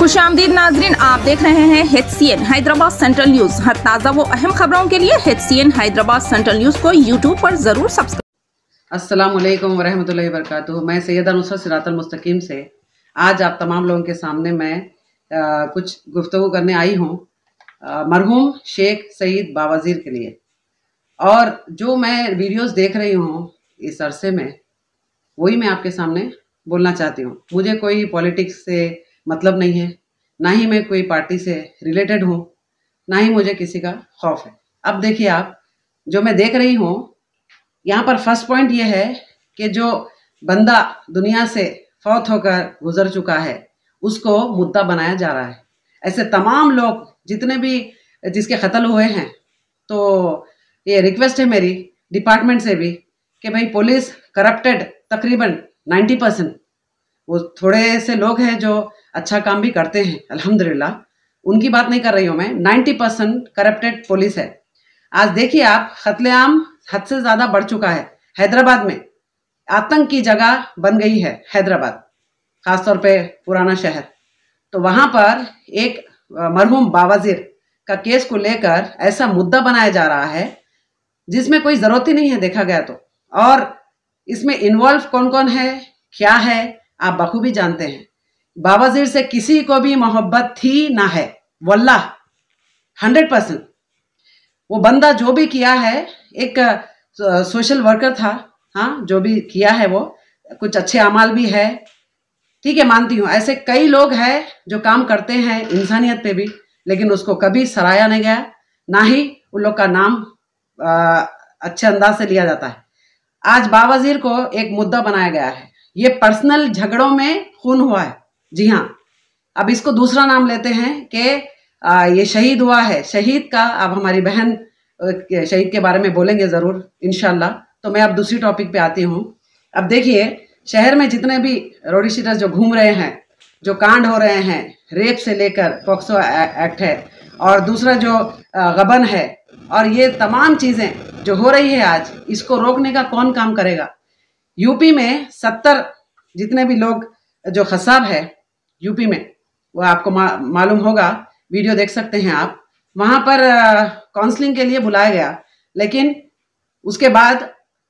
खुशामदीद नाजरीन, आप देख रहे हैं HCN हैदराबाद सेंट्रल न्यूज। हर ताज़ा वो अहम खबरों के लिए HCN हैदराबाद सेंट्रल न्यूज को यूट्यूब पर जरूर सब्सक्राइब। अस्सलाम वालेकुम वरहमतुल्लाहि वबरकातुहू। मैं सैयदा नुसरत सिरातुल मुस्तकीम से आज आप तमाम लोगों के सामने मैं कुछ गुफ्तगू करने आई हूँ मरहूम शेख सईद बावाज़ीर के लिए। और जो मैं वीडियोस देख रही हूँ इस अरसे में, वही मैं आपके सामने बोलना चाहती हूँ। मुझे कोई पॉलिटिक्स से मतलब नहीं है, ना ही मैं कोई पार्टी से रिलेटेड हूँ, ना ही मुझे किसी का खौफ है। अब देखिए, आप जो मैं देख रही हूँ यहाँ पर फर्स्ट पॉइंट ये है कि जो बंदा दुनिया से फौत होकर गुजर चुका है उसको मुद्दा बनाया जा रहा है। ऐसे तमाम लोग जितने भी जिसके कत्ल हुए हैं, तो ये रिक्वेस्ट है मेरी डिपार्टमेंट से भी कि भाई पुलिस करप्टेड तकरीबन 90%। वो थोड़े से लोग हैं जो अच्छा काम भी करते हैं अल्हम्दुलिल्लाह, उनकी बात नहीं कर रही हूँ मैं। 90% करप्टेड पुलिस है। आज देखिए आप, कत्लेआम हद से ज़्यादा बढ़ चुका है। हैदराबाद में आतंक की जगह बन गई है हैदराबाद, ख़ासतौर पे पुराना शहर। तो वहाँ पर एक मरहूम बावाज़ीर का केस को लेकर ऐसा मुद्दा बनाया जा रहा है जिसमें कोई ज़रूरत ही नहीं है देखा गया तो। और इसमें इन्वॉल्व कौन कौन है, क्या है, आप बखूबी जानते हैं। बावाज़ीर से किसी को भी मोहब्बत थी ना है, वल्लाह 100%। वो बंदा जो भी किया है, एक सोशल वर्कर था, हाँ, जो भी किया है वो कुछ अच्छे अमाल भी है, ठीक है, मानती हूँ। ऐसे कई लोग हैं जो काम करते हैं इंसानियत पे भी, लेकिन उसको कभी सराहा नहीं गया, ना ही उन लोग का नाम अच्छे अंदाज से लिया जाता है। आज बावाज़ीर को एक मुद्दा बनाया गया है। ये पर्सनल झगड़ों में खून हुआ है, जी हाँ। अब इसको दूसरा नाम लेते हैं कि ये शहीद हुआ है। शहीद का अब हमारी बहन शहीद के बारे में बोलेंगे ज़रूर इंशाल्लाह। तो मैं अब दूसरी टॉपिक पे आती हूँ। अब देखिए, शहर में जितने भी रोडी शीटर्स जो घूम रहे हैं, जो कांड हो रहे हैं, रेप से लेकर पॉक्सो एक्ट है, और दूसरा जो गबन है, और ये तमाम चीज़ें जो हो रही है आज, इसको रोकने का कौन काम करेगा। यूपी में 70 जितने भी लोग जो खसाब है यूपी में, वो आपको मालूम होगा, वीडियो देख सकते हैं आप। वहाँ पर काउंसलिंग के लिए बुलाया गया, लेकिन उसके बाद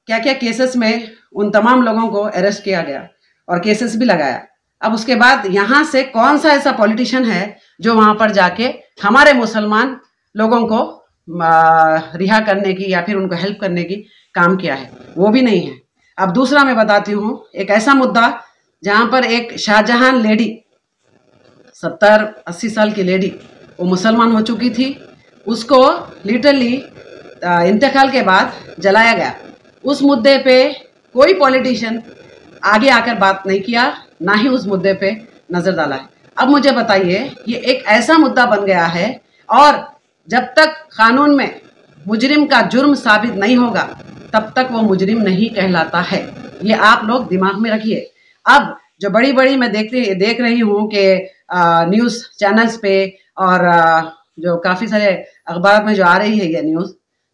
क्या क्या केसेस में उन तमाम लोगों को अरेस्ट किया गया और केसेस भी लगाया। अब उसके बाद यहाँ से कौन सा ऐसा पॉलिटिशियन है जो वहाँ पर जाके हमारे मुसलमान लोगों को रिहा करने की या फिर उनको हेल्प करने की काम किया है? वो भी नहीं है। अब दूसरा मैं बताती हूँ एक ऐसा मुद्दा जहाँ पर एक शाहजहां लेडी, 70-80 साल की लेडी, वो मुसलमान हो चुकी थी, उसको लिटरली इंतकाल के बाद जलाया गया। उस मुद्दे पे कोई पॉलिटिशियन आगे आकर बात नहीं किया, ना ही उस मुद्दे पे नज़र डाला है। अब मुझे बताइए, ये एक ऐसा मुद्दा बन गया है, और जब तक कानून में मुजरिम का जुर्म साबित नहीं होगा तब तक वो मुजरिम नहीं कहलाता है। ये आप लोग दिमाग में रखिए। अब जो बड़ी बड़ी मैं देख रही हूँ कि न्यूज़ चैनल्स पे और जो काफ़ी सारे अखबार में जो आ रही है ये न्यूज़,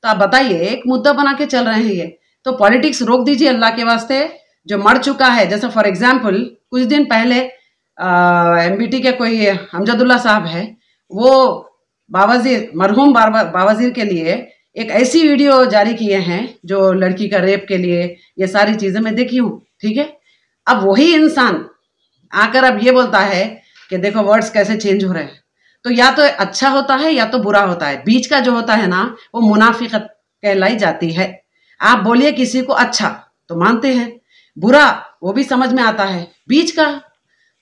तो आप बताइए, एक मुद्दा बना के चल रहे हैं ये। तो पॉलिटिक्स रोक दीजिए अल्लाह के वास्ते। जो मर चुका है, जैसे फॉर एग्जाम्पल कुछ दिन पहले MBT के कोई अमजदुल्ला साहब है, वो बावाज़ीर, मरहूम बावाज़ीर के लिए एक ऐसी वीडियो जारी किए हैं जो लड़की का रेप के लिए, ये सारी चीज़ें मैं देखी हूँ, ठीक है। अब वही इंसान आकर अब ये बोलता है कि देखो वर्ड्स कैसे चेंज हो रहे हैं। तो या तो अच्छा होता है या तो बुरा होता है। बीच का जो होता है ना, वो मुनाफिकत कहलाई जाती है। आप बोलिए किसी को अच्छा तो मानते हैं, बुरा वो भी समझ में आता है, बीच का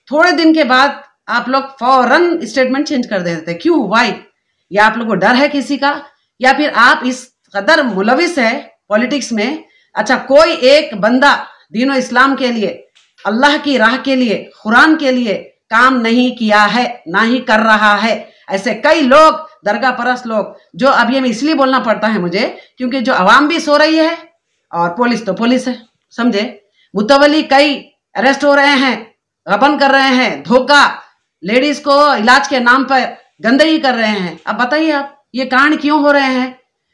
थोड़े दिन के बाद आप लोग फौरन स्टेटमेंट चेंज कर देते। क्यों, वाई? या आप लोग को डर है किसी का, या फिर आप इस कदर मुलविस है पॉलिटिक्स में। अच्छा, कोई एक बंदा दीन और इस्लाम के लिए, अल्लाह की राह के लिए, कुरान के लिए काम नहीं किया है, ना ही कर रहा है। ऐसे कई लोग, दरगाह परस्त लोग, जो अब ये इसलिए बोलना पड़ता है मुझे क्योंकि जो आवाम भी सो रही है और पुलिस तो पुलिस है, समझे। मुतवली कई अरेस्ट हो रहे हैं, गबन कर रहे हैं, धोखा, लेडीज को इलाज के नाम पर गंदगी कर रहे हैं। अब बताइए आप, ये कांड क्यों हो रहे हैं?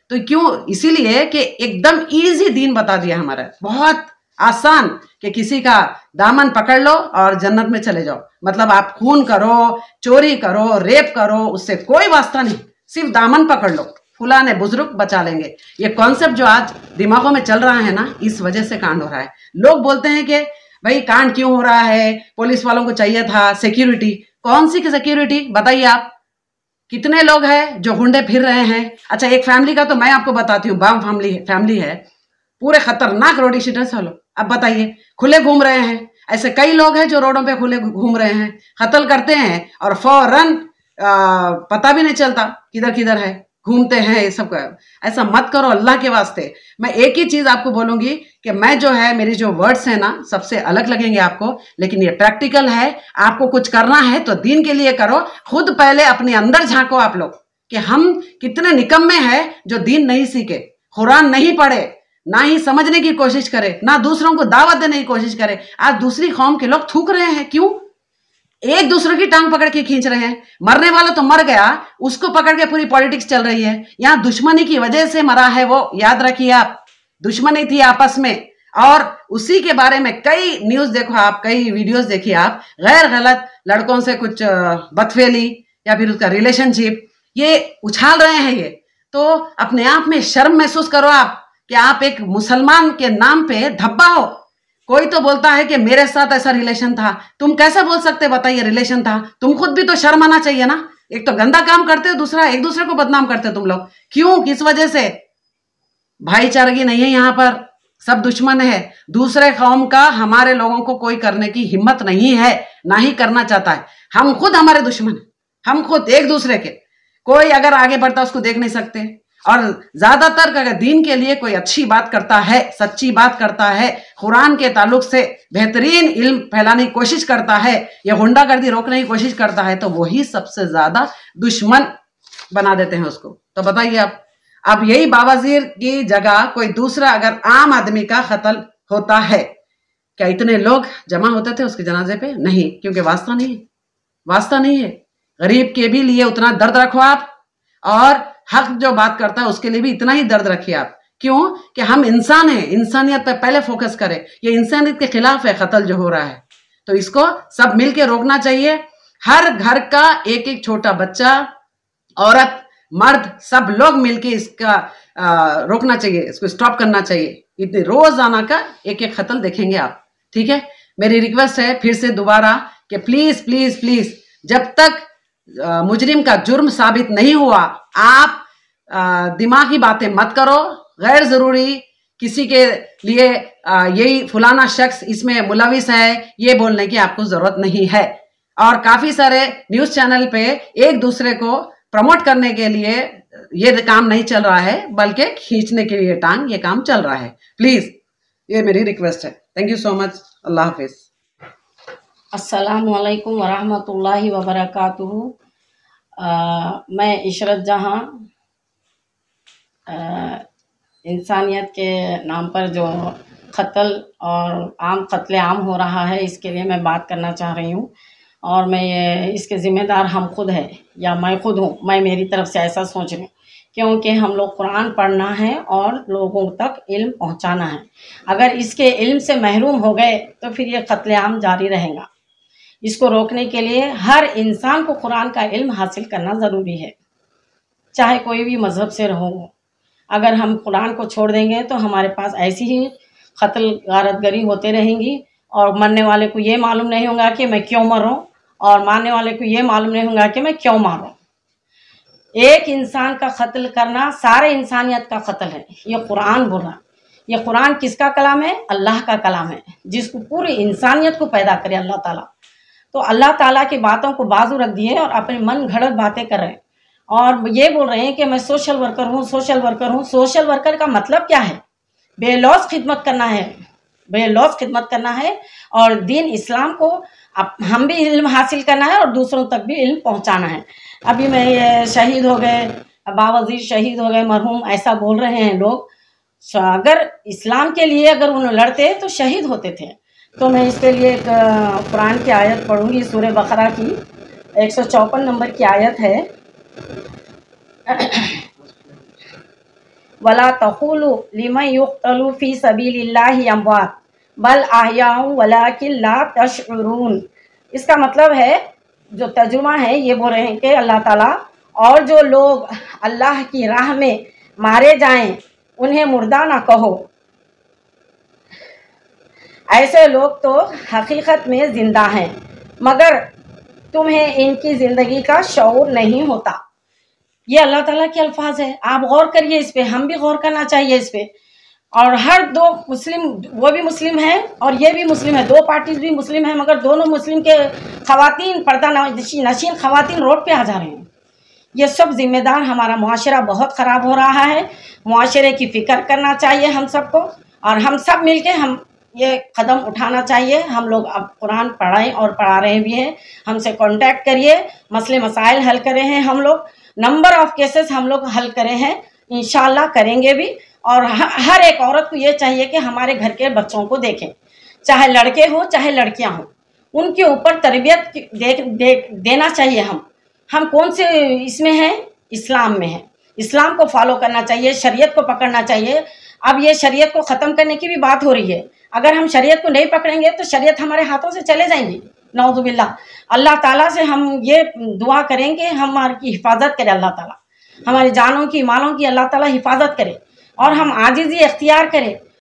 तो क्यों? इसीलिए कि एकदम इजी दीन बता दिया हमारा, बहुत आसान कि किसी का दामन पकड़ लो और जन्नत में चले जाओ। मतलब आप खून करो, चोरी करो, रेप करो, उससे कोई वास्ता नहीं, सिर्फ दामन पकड़ लो, फुला ने बुजुर्ग बचा लेंगे। ये कॉन्सेप्ट जो आज दिमागों में चल रहा है ना, इस वजह से कांड हो रहा है। लोग बोलते हैं कि भाई कांड क्यों हो रहा है, पुलिस वालों को चाहिए था सिक्योरिटी। कौन सी सिक्योरिटी बताइए आप? कितने लोग हैं जो गुंडे फिर रहे हैं। अच्छा, एक फैमिली का तो मैं आपको बताती हूँ, बाम फैमिली है, पूरे खतरनाक रोडी शीटर्स वालों। अब बताइए, खुले घूम रहे हैं। ऐसे कई लोग हैं जो रोडों पे खुले घूम रहे हैं, कत्ल करते हैं और फौरन पता भी नहीं चलता किधर किधर है, घूमते हैं ये सब। ऐसा मत करो अल्लाह के वास्ते। मैं एक ही चीज आपको बोलूंगी कि मैं जो है, मेरी जो वर्ड्स है ना, सबसे अलग लगेंगे आपको, लेकिन ये प्रैक्टिकल है। आपको कुछ करना है तो दीन के लिए करो। खुद पहले अपने अंदर झांको आप लोग कि हम कितने निकम्मे हैं जो दीन नहीं सीखे, कुरान नहीं पढ़े, ना ही समझने की कोशिश करे, ना दूसरों को दावत देने की कोशिश करे। आज दूसरी कौम के लोग थूक रहे हैं। क्यों? एक दूसरे की टांग पकड़ के खींच रहे हैं। मरने वाला तो मर गया, उसको पकड़ के पूरी पॉलिटिक्स चल रही है। यहां दुश्मनी की वजह से मरा है वो, याद रखिए आप। दुश्मनी थी आपस में, और उसी के बारे में कई न्यूज देखो आप, कई वीडियोस देखिए आप, गैर गलत लड़कों से कुछ बदफेली या फिर उसका रिलेशनशिप ये उछाल रहे हैं। ये तो अपने आप में शर्म महसूस करो आप कि आप एक मुसलमान के नाम पे धब्बा हो। कोई तो बोलता है कि मेरे साथ ऐसा रिलेशन था। तुम कैसे बोल सकते, बताइए? रिलेशन था, तुम खुद भी तो शर्म आना चाहिए ना। एक तो गंदा काम करते हो, दूसरा एक दूसरे को बदनाम करते हो तुम लोग। क्यों? किस वजह से? भाईचारगी नहीं है यहाँ पर, सब दुश्मन है। दूसरे कौम का हमारे लोगों को कोई करने की हिम्मत नहीं है, ना ही करना चाहता है। हम खुद हमारे दुश्मन हैं, हम खुद एक दूसरे के। कोई अगर आगे बढ़ता उसको देख नहीं सकते। और ज्यादातर अगर दीन के लिए कोई अच्छी बात करता है, सच्ची बात करता है, कुरान के ताल्लुक से बेहतरीन इल्म फैलाने की कोशिश करता है, या गुंडागर्दी रोकने की कोशिश करता है, तो वही सबसे ज्यादा दुश्मन बना देते हैं उसको। तो बताइए आप, अब यही बावाजीर की जगह कोई दूसरा अगर आम आदमी का कत्ल होता है, क्या इतने लोग जमा होते थे उसके जनाजे पे? नहीं, क्योंकि वास्ता नहीं है, वास्ता नहीं है। गरीब के भी लिए उतना दर्द रखो आप, और हक जो बात करता है उसके लिए भी इतना ही दर्द रखिए आप। क्यों? कि हम इंसान हैं, इंसानियत पे पहले फोकस करें। ये इंसानियत के खिलाफ है कत्ल जो हो रहा है, तो इसको सब मिलके रोकना चाहिए। हर घर का एक एक छोटा बच्चा, औरत, मर्द, सब लोग मिलके इसका रोकना चाहिए, इसको स्टॉप करना चाहिए। इतने रोजाना का एक एक कत्ल देखेंगे आप, ठीक है? मेरी रिक्वेस्ट है फिर से दोबारा कि प्लीज प्लीज प्लीज, जब तक मुजरिम का जुर्म साबित नहीं हुआ, आप दिमागी बातें मत करो। गैर जरूरी किसी के लिए यही फलाना शख्स इसमें मुलविस है, ये बोलने की आपको जरूरत नहीं है। और काफी सारे न्यूज चैनल पे एक दूसरे को प्रमोट करने के लिए ये काम नहीं चल रहा है, बल्कि खींचने के लिए टांग ये काम चल रहा है। प्लीज, ये मेरी रिक्वेस्ट है। Thank you so much. अल्लाह हाफिज। अस्सलामु अलैकुम वरहमतुल्लाहि वबरकातुहू। मैं इशरत जहां, इंसानियत के नाम पर जो कत्ल और कत्ले आम हो रहा है, इसके लिए मैं बात करना चाह रही हूँ। और मैं ये इसके ज़िम्मेदार हम खुद है, या मैं खुद हूँ। मैं मेरी तरफ से ऐसा सोच रही हूँ, क्योंकि हम लोग कुरान पढ़ना है और लोगों तक इल्म पहुँचाना है। अगर इसके इल्म से महरूम हो गए तो फिर ये कत्ले आम जारी रहेगा। इसको रोकने के लिए हर इंसान को कुरान का इल्म हासिल करना ज़रूरी है, चाहे कोई भी मज़हब से रहो। अगर हम कुरान को छोड़ देंगे तो हमारे पास ऐसी ही कत्ल गारतगरी होते रहेंगी, और मरने वाले को ये मालूम नहीं होगा कि मैं क्यों मर रहा हूँ, और मारने वाले को ये मालूम नहीं होगा कि मैं क्यों मार रहा हूँ। एक इंसान का कत्ल करना सारे इंसानियत का कत्ल है, ये कुरान बोल रहा। ये कुरान किसका कलाम है? अल्लाह का कलाम है, जिसको पूरी इंसानियत को पैदा करे अल्लाह ताला। तो अल्लाह ताला की बातों को बाजू रख दिए और अपने मन घड़त बातें कर रहे हैं, और ये बोल रहे हैं कि मैं सोशल वर्कर हूँ, सोशल वर्कर हूँ। सोशल वर्कर का मतलब क्या है? बेलौस खिदमत करना है, बेलौस खिदमत करना है, और दीन इस्लाम को हम भी इल्म हासिल करना है और दूसरों तक भी इल्म पहुँचाना है। अभी मैं ये शहीद हो गए, बावाजीर शहीद हो गए, मरहूम, ऐसा बोल रहे हैं लोग। अगर इस्लाम के लिए अगर उन्हें लड़ते तो शहीद होते थे। तो मैं इसके लिए एक कुरान की आयत पढ़ूंगी, सूरह बकरा की 154 नंबर की आयत है। वला तक़ूलू लिमन युक़्तलू फ़ी सबीलिल्लाहि अमवात बल आह्याउ वलाकिन ला तशउरून। इसका मतलब है, जो तर्जुमा है ये बोल रहे हैं कि अल्लाह ताला, और जो लोग अल्लाह की राह में मारे जाएं उन्हें मुर्दा ना कहो, ऐसे लोग तो हकीकत में ज़िंदा हैं मगर तुम्हें इनकी ज़िंदगी का शऊर नहीं होता। ये अल्लाह ताला के अल्फाज है, आप गौर करिए इस पे, हम भी गौर करना चाहिए इस पे। और हर दो मुस्लिम, वो भी मुस्लिम है और ये भी मुस्लिम है, दो पार्टीज भी मुस्लिम है, मगर दोनों मुस्लिम के खवातीन, पर्दा नशीन खवातीन रोड पे आ जा रहे हैं। ये सब जिम्मेदार हमारा मुआशरा बहुत ख़राब हो रहा है। मुआशरे की फ़िक्र करना चाहिए हम सबको, और हम सब मिलके हम ये कदम उठाना चाहिए। हम लोग अब कुरान पढ़ाएं और पढ़ा रहे भी हैं, हमसे कांटेक्ट करिए, मसले मसाइल हल करे हैं हम लोग, नंबर ऑफ़ केसेस हम लोग हल करे हैं, इंशाल्लाह करेंगे भी। और हर एक औरत को ये चाहिए कि हमारे घर के बच्चों को देखें, चाहे लड़के हों चाहे लड़कियां हों, उनके ऊपर तरबियत देना चाहिए। हम कौन से इसमें हैं? इस्लाम में हैं। इस्लाम को फॉलो करना चाहिए, शरीयत को पकड़ना चाहिए। अब ये शरीयत को ख़त्म करने की भी बात हो रही है। अगर हम शरीयत को नहीं पकड़ेंगे तो शरीयत हमारे हाथों से चले जाएंगी, नौज़ुबिल्लाह। अल्लाह ताला से हम ये दुआ करेंगे, हमारी हिफाजत करे अल्लाह ताला, हमारी जानों की, मालों की अल्लाह ताला हिफाजत करे, और हम आजिज़ी इख्तियार करें